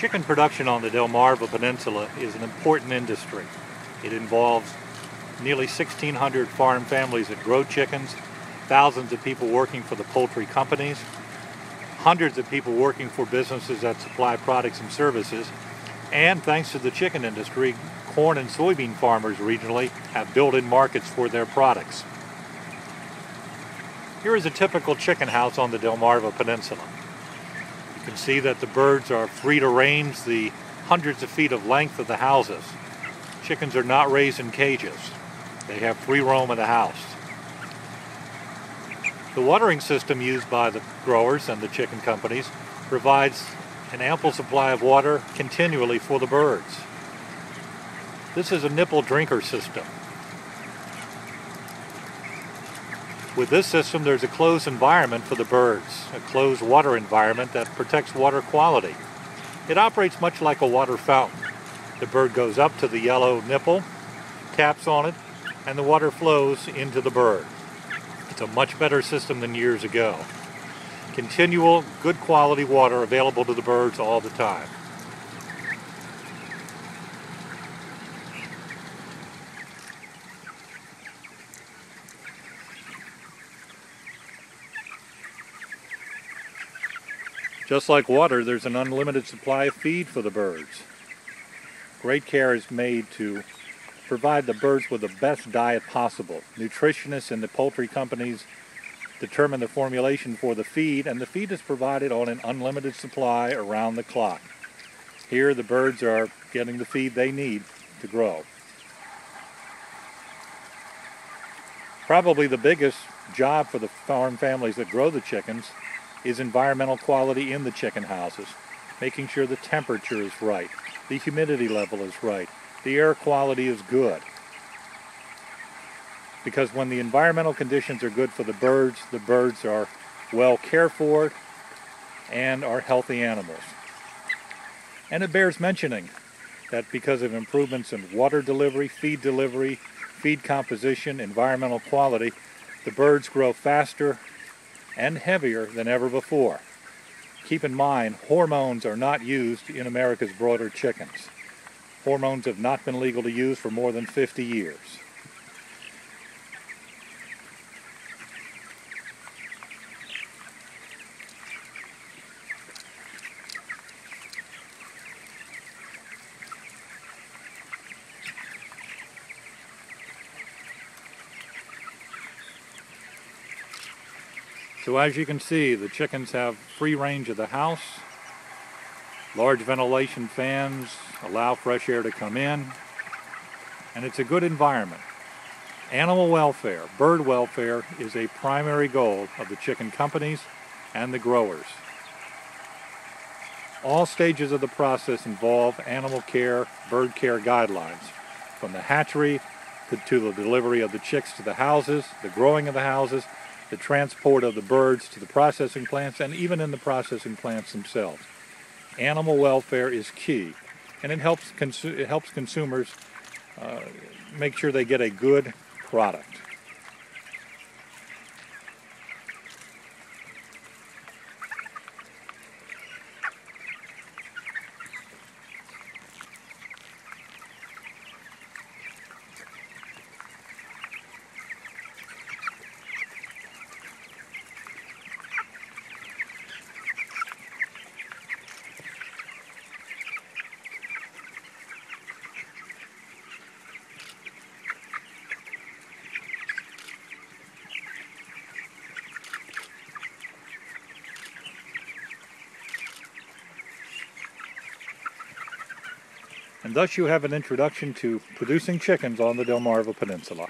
Chicken production on the Delmarva Peninsula is an important industry. It involves nearly 1,600 farm families that grow chickens, thousands of people working for the poultry companies, hundreds of people working for businesses that supply products and services, and thanks to the chicken industry, corn and soybean farmers regionally have built-in markets for their products. Here is a typical chicken house on the Delmarva Peninsula. You can see that the birds are free to range the hundreds of feet of length of the houses. Chickens are not raised in cages. They have free roam of the house. The watering system used by the growers and the chicken companies provides an ample supply of water continually for the birds. This is a nipple drinker system. With this system, there's a closed environment for the birds, a closed water environment that protects water quality. It operates much like a water fountain. The bird goes up to the yellow nipple, taps on it, and the water flows into the bird. It's a much better system than years ago. Continual, good quality water available to the birds all the time. Just like water, there's an unlimited supply of feed for the birds. Great care is made to provide the birds with the best diet possible. Nutritionists and the poultry companies determine the formulation for the feed, and the feed is provided on an unlimited supply around the clock. Here the birds are getting the feed they need to grow. Probably the biggest job for the farm families that grow the chickens is environmental quality in the chicken houses, making sure the temperature is right, the humidity level is right, the air quality is good. Because when the environmental conditions are good for the birds are well cared for and are healthy animals. And it bears mentioning that because of improvements in water delivery, feed composition, environmental quality, the birds grow faster and heavier than ever before. Keep in mind, hormones are not used in America's broiler chickens. Hormones have not been legal to use for more than 50 years. So as you can see, the chickens have free range of the house. Large ventilation fans allow fresh air to come in, and it's a good environment. Animal welfare, bird welfare, is a primary goal of the chicken companies and the growers. All stages of the process involve animal care, bird care guidelines, from the hatchery to the delivery of the chicks to the houses, the growing of the houses, the transport of the birds to the processing plants, and even in the processing plants themselves. Animal welfare is key, and it helps consumers make sure they get a good product. And thus you have an introduction to producing chickens on the Delmarva Peninsula.